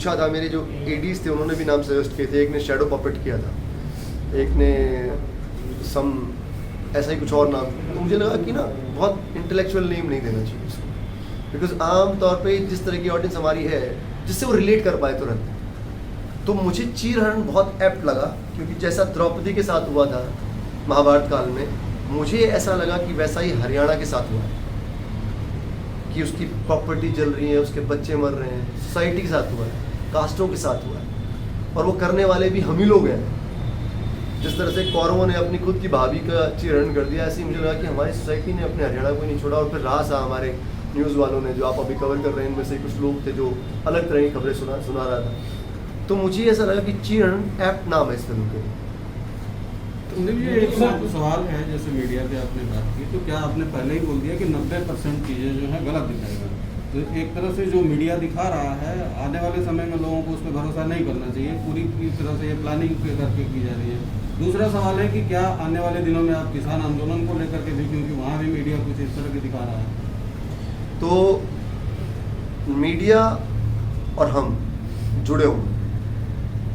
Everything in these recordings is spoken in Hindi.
अच्छा था, मेरे जो एडीज थे उन्होंने भी नाम सजेस्ट किए थे। एक ने शैडो पपेट किया था, एक ने सम ऐसा ही कुछ और नाम। तो मुझे लगा कि ना बहुत इंटेलेक्चुअल नेम नहीं देना चाहिए उसको, बिकॉज आम तौर पे जिस तरह की ऑडियंस हमारी है जिससे वो रिलेट कर पाए तुरंत। तो मुझे चीरहरण बहुत एप्ट लगा, क्योंकि जैसा द्रौपदी के साथ हुआ था महाभारत काल में, मुझे ऐसा लगा कि वैसा ही हरियाणा के साथ हुआ है, कि उसकी प्रॉपर्टी जल रही है, उसके बच्चे मर रहे हैं, सोसाइटी के साथ हुआ है, कास्टों के साथ हुआ है, और वो करने वाले भी हम ही लोग हैं। जिस तरह से कौरवों ने अपनी खुद की भाभी का चीरहरण कर दिया, ऐसे ही मुझे लगा कि हमारी सोसाइटी ने अपने हरियाणा को नहीं छोड़ा। और फिर रहा सा हमारे न्यूज़ वालों ने, जो आप अभी कवर कर रहे हैं, इनमें से कुछ लोग थे जो अलग तरह की खबरें सुना रहा था। तो मुझे ऐसा लगा कि चीरहरण एप्ट नाम है इस फिल्म के। तो ये एक सवाल है, जैसे मीडिया की आपने बात की, तो क्या आपने पहले ही बोल दिया कि 90% चीज़ें जो हैं गलत दिखाई गई? तो एक तरह से जो मीडिया दिखा रहा है, आने वाले समय में लोगों को उस पर भरोसा नहीं करना चाहिए, पूरी तरह से ये प्लानिंग करके की जा रही है। दूसरा सवाल है कि क्या आने वाले दिनों में आप किसान आंदोलन को लेकर के भी, क्योंकि वहाँ भी मीडिया कुछ इस तरह की दिखा रहा है। तो मीडिया और हम जुड़े हुए,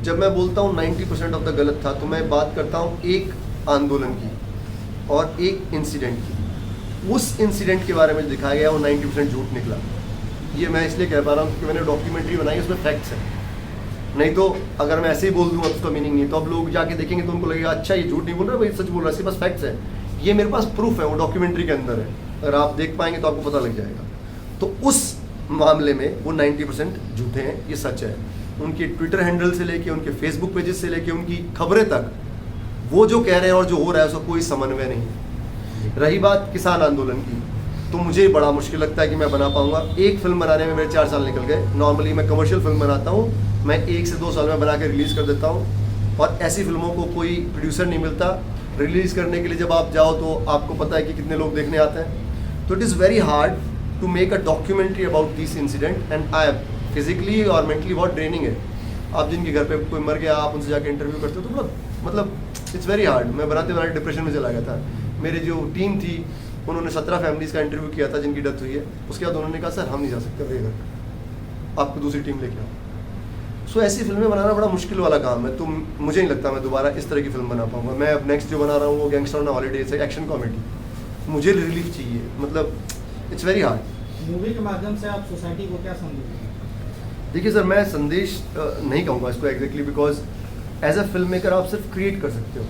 जब मैं बोलता हूँ 90% ऑफ द गलत था, तो मैं बात करता हूँ एक आंदोलन की और एक इंसिडेंट की। उस इंसिडेंट के बारे में दिखाया गया वो 90% झूठ निकला। ये मैं इसलिए कह पा रहा हूँ क्योंकि मैंने डॉक्यूमेंट्री बनाई, उसमें फैक्ट्स हैं। नहीं तो अगर मैं ऐसे ही बोल दूँगा तो उसका मीनिंग नहीं, तो अब लोग जाके देखेंगे तो उनको लगेगा अच्छा ये झूठ नहीं बोल रहा, भाई सच बोल रहा है, इसके पास फैक्ट्स है। ये मेरे पास प्रूफ है, वो डॉक्यूमेंट्री के अंदर है, अगर आप देख पाएंगे तो आपको पता लग जाएगा। तो उस मामले में वो 90% झूठे हैं, ये सच है। उनके ट्विटर हैंडल से लेके, उनके फेसबुक पेजेस से लेके, उनकी खबरें तक, वो जो कह रहे हैं और जो हो रहा है उसका कोई समन्वय नहीं। रही बात किसान आंदोलन की, तो मुझे बड़ा मुश्किल लगता है कि मैं बना पाऊंगा। एक फिल्म बनाने में मेरे 4 साल निकल गए। नॉर्मली मैं कमर्शियल फिल्म बनाता हूँ, मैं 1 से 2 साल में बना के रिलीज़ कर देता हूँ, और ऐसी फिल्मों को कोई प्रोड्यूसर नहीं मिलता। रिलीज़ करने के लिए जब आप जाओ तो आपको पता है कि कितने लोग देखने आते हैं। तो it is very hard to make a documentary about this incident, and I physically और मेंटली बहुत ड्रेनिंग है। आप जिनके घर पे कोई मर गया, आप उनसे जाके इंटरव्यू करते हो, तो मतलब इट्स वेरी हार्ड। मैं बनाते बनाते डिप्रेशन में चला गया था। मेरी जो टीम थी उन्होंने 17 फैमिलीज़ का इंटरव्यू किया था जिनकी डेथ हुई है। उसके बाद उन्होंने कहा सर हम नहीं जा सकते अपने घर, आपको दूसरी टीम लेके आओ। सो ऐसी फिल्में बनाना बड़ा मुश्किल वाला काम है। तो मुझे नहीं लगता मैं दोबारा इस तरह की फिल्म बना पाऊंगा। मैं अब नेक्स्ट जो बना रहा हूँ वो गैंगस्टर ऑन हॉलीडेज है, एक्शन कॉमेडी। मुझे रिलीफ चाहिए, मतलब इट्स वेरी हार्ड। मूवी के माध्यम से आप सोसाइटी को क्या संदेश? देखिए सर, मैं संदेश नहीं कहूँगा इसको exactly, because as a film maker आप सिर्फ क्रिएट कर सकते हो।